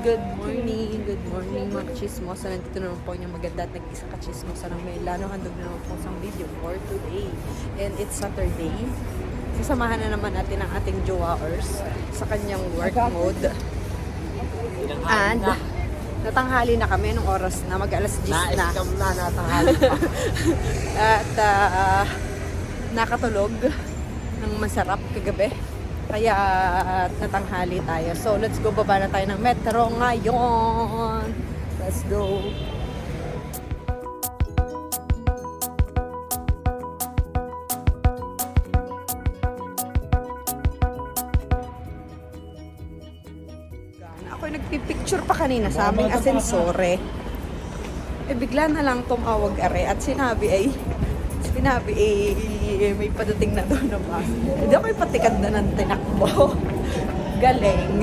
Good morning mga kachismosa. Nandito naman po yung maganda at nag-isa kachismosa ng Melano. Handog na naman po isang video for today. And it's Saturday. Sasamahan na naman natin ang ating jowers sa kanyang work mode. And natanghali na kami nung oras na mag-alas 10 na. Na-scam na, natanghali pa. At nakatulog ng masarap kagabi. Kaya natanghali tayo. So, let's go. Baba na tayo ng metro ngayon. Let's go. Ako nagpipicture pa kanina sa aming asensore. Eh, bigla na lang tumawag are at sinabi may padating na doon na bus. Hindi ako ipatikad na ng tinakbo. Galing.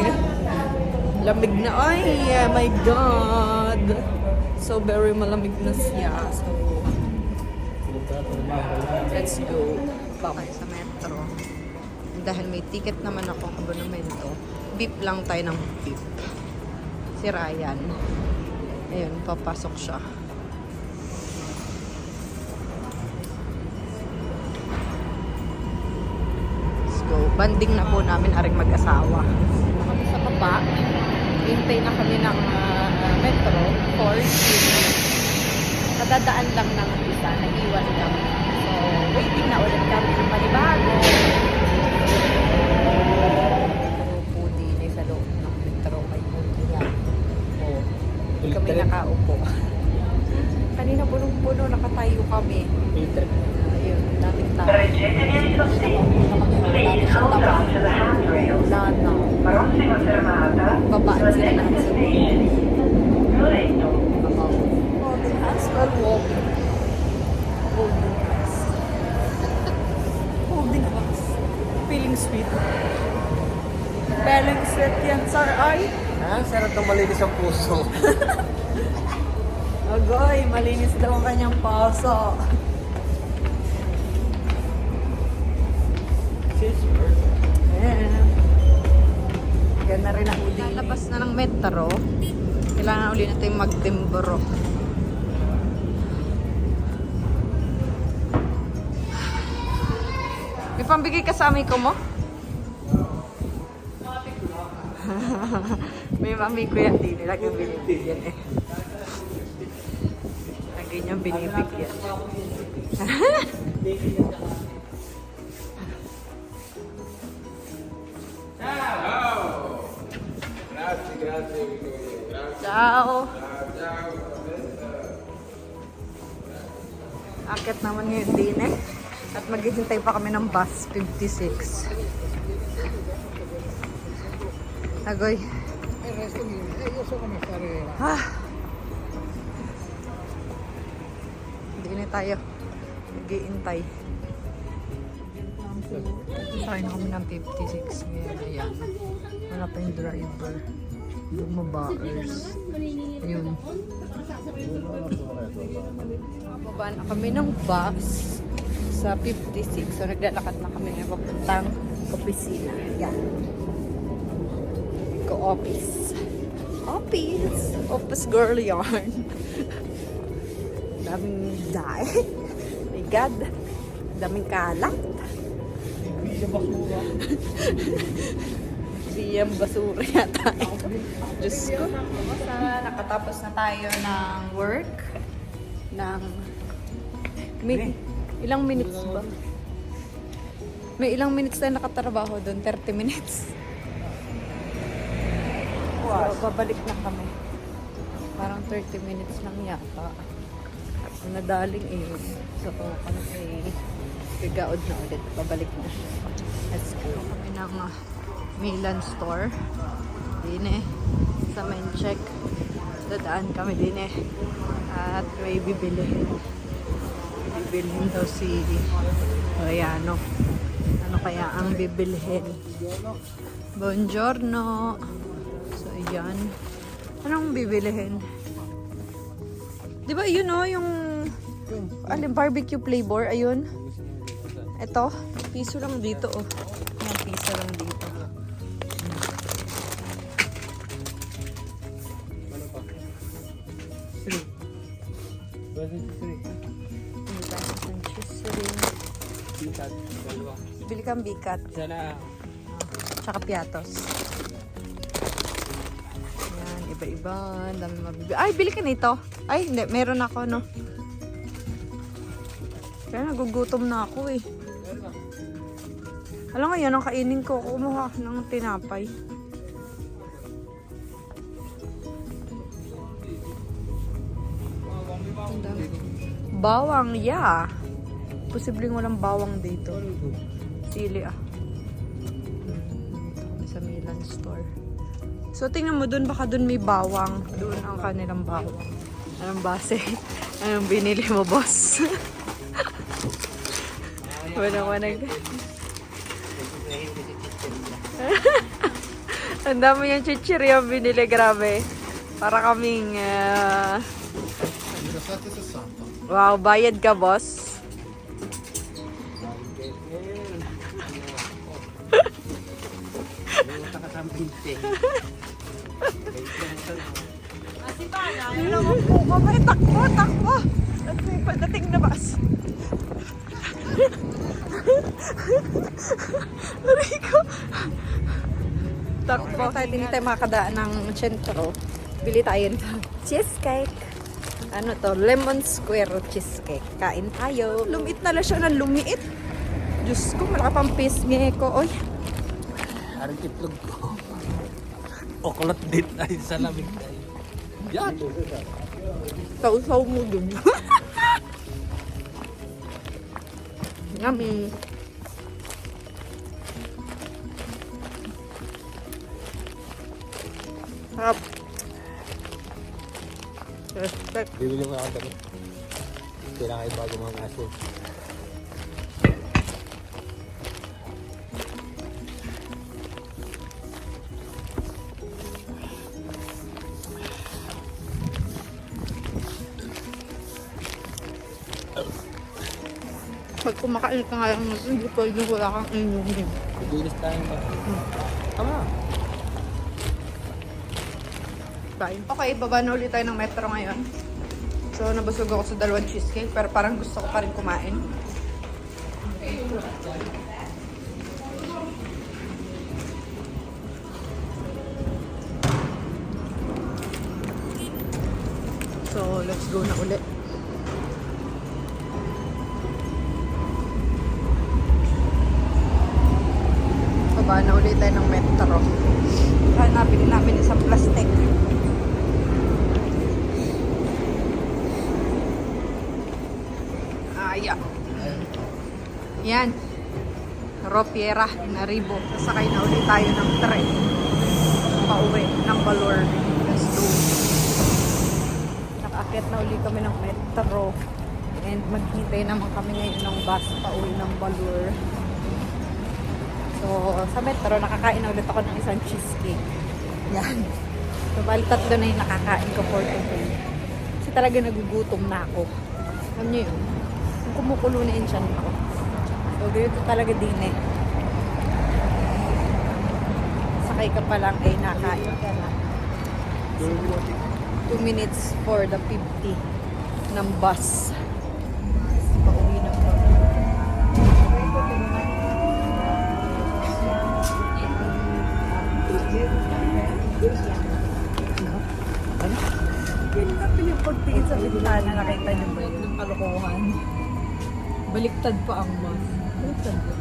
Lamig na. Ay, my God. So, very malamig na siya. So, let's go. Baka sa metro. Dahil may ticket naman akong abonamento. Beep lang tayo ng beep. Si Ryan. Ayun, papasok siya. Banding na po namin aring mag-asawa. Kami sa baba. Hintay na kami ng metro for kadadaan lang ng isa. Nag-iwan lang. So, waiting na ulit kami ng panibago. Po din sa loob ng metro. May puno yan. Kami nakaupo. Kanina punong-puno, nakatayo kami. Ayun, daming tao. Babaan sila lahat sa holding hands while walking. Holding hands. Feeling sweet. Feeling sweet yan, sir, ay. Sarap ng malinis ang puso. Agoy, malinis daw ang kanyang paso. Yan na rin ang uli. Lalabas na ng metro. Kailangan uli natin magtimbro. May pambigay ka sa amigo mo? May mami ko yan din. Lagi binibigyan eh. Lagi niyang binibigyan. Ciao. Akit naman ngayon din eh. At maghihintay pa kami ng bus 56. Agoy. Hindi na tayo. Nag-iintay. Sakay na kami ng 56. Ngayon, ayan. Wala pa yung driver. Bumabaers. Ayun. Mababa na kami ng bus sa 56. So, naglalakad na kami na papuntang opisina. Yan. Go office. Office girl yarn. Daming dye. My God. Daming kalat. Siyang basura yata. Diyos ko. Nakatapos na tayo ng work. Ilang minutes ba? May ilang minutes tayo nakatrabaho doon. 30 minutes. So, babalik na kami. Parang 30 minutes lang yata. Nadaling eh. So, kami ay pigaod na ulit. Babalik na siya. Let's go. Kami ng Milan store. Din eh. Sa main check. Dadaan kami din eh. At may bibilihin. Bibilihin daw si Rayano. Ano kaya ang bibilihin? Buongiorno. So, ayan. Anong bibilihin? Di ba yun o, yung barbecue flavor, ayun. Ito, piso lang dito oh. Piso lang dito. Bili tayo ng isang cheese ring. Bikat. Dalawa. Bili kang bikat. Sana. Tsaka piatos. Ayan, iba-iba. Ang dami mabibili. Ay, bili ka nito. Ay, hindi. Meron ako, no? Kaya nagugutom na ako, eh. Alam nga, yan ang kainin ko. Kumuha ng tinapay. Ang dami. Bawang, yeah. Posibleng walang bawang dito. Sili, ah. Dito kami sa Milan store. So, tingnan mo dun, baka dun may bawang. Doon ang kanilang bawang. Anong base? Anong binili mo, boss? Walang manag. Ang dami yung chichirya binili, grabe. Para kaming... wow, bayad ka, boss. Ayun lang ang puka. May takbo, takbo. At may pagdating na bus. Rico. Takbo. Kahit hindi tayo makakadaan ng sentro, bili tayo ng cheesecake. Ano to? Lemon square cheesecake. Kain tayo. Lumit na lang siya ng lumiit. Diyos ko, malaki pang pisngi ko. Oy. Harang itlog ko. Oklat din ay sa lamig tayo. Yan! Sausaw mo dun. Yummy. Sarap. Respect. Bibili mo ako dami. Kailangan ay bago mga aso. Pag kumakain ka nga lang, hindi pwede wala kang inumin. Bilis tayo ba? Tama. Bye. Okay, baba na ulit tayo ng metro ngayon. So, nabusog ako sa dalawang cheesecake, pero parang gusto ko pa rin kumain. So, let's go na ulit. Baba na ulit tayo ng metro. Hanapin namin isang plastic. Ayan. Yan. Ropiera, Naribo. Sasakay na ulit tayo ng tren. Pauwi ng Baler. Let's go. Nakakit na ulit kami ng metro. And maghintay naman kami ngayon ng bus pauwi ng Baler. So, sa metro, nakakain na ulit ako ng isang cheesecake. Yan. So, bali tatlo na yung nakakain ko for today. Kasi talaga nagugutom na ako. Alam niyo yun? Yung kumukulo na yung tiyan ko. So, ganito talaga din eh. Sakay ka pa lang ay nakain ka na. 2 minutes for the 50 ng bus. Pauwi ng bus. Ano? Yan na pinipagtingin sa bintana. Nakita niyo ba yun? Ng kalokohan. Baliktad pa ang bus. Baliktad pa.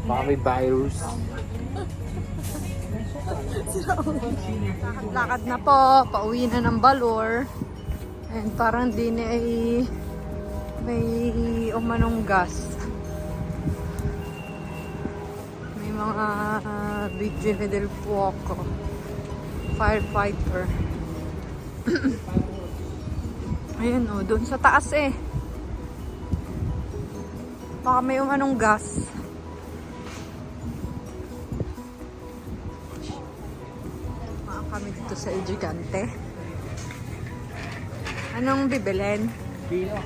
Baka may virus. Lakad na po. Pauwi na ng Baler. And parang din ay may umanong gas. May mga Vigile del Fuoco. Firefighter. Ayun o, doon sa taas eh. Baka may umanong gas. Mga kami dito sa El Gigante. Anong bibilin? Pino.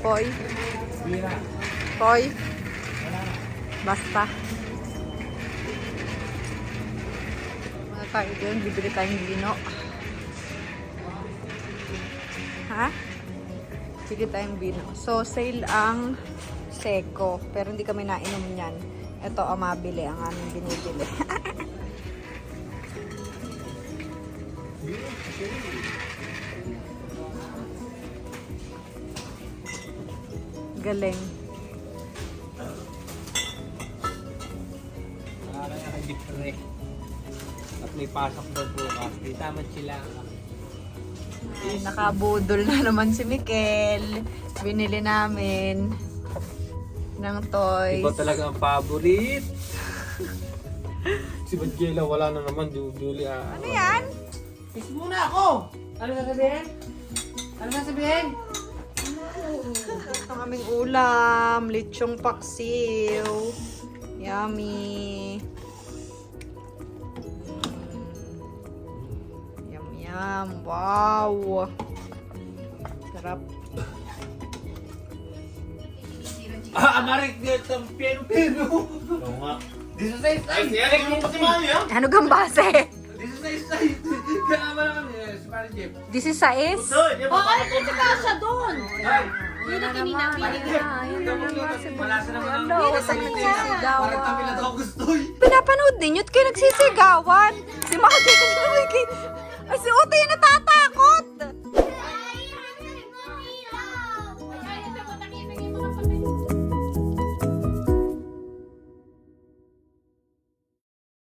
Poy? Bira. Poy? Basta. tayo doon. Bibili tayong vino. Ha? Bibili tayong vino. So, sale ang Seco. Pero hindi kami nainom niyan. Ito, mabili ang aming binibili. Galing. Para nakadipre. At may pasok daw bukas. Di tamad sila. Ay, nakabudol na naman si Mikel. Binili namin ng toys. Iba talaga ang favorite. Si Vanjela wala na naman. Julie Ano yan? Kiss muna ako! Ano sasabihin? Ano sasabihin? Ito ang aming ulam. Lechong paksiw. Yummy. Yum, yum. Wow. Sarap. Amarik dito ang piano. Oo nga. This is nice. Ay, siyarik mo pati mami, ha? Ano gambase? This is nice. Kaya ba naman si Mari Jeff? This is sais? Ano ka siya doon? Ay! Yun na kininabinig na. Ayun na naman si Malasa naman ang Hello, Parang nagsisigawan. kami na daw gusto eh. Pinapanood ninyo at kayo nagsisigawan. Si Maki, ay si Utoy na tata.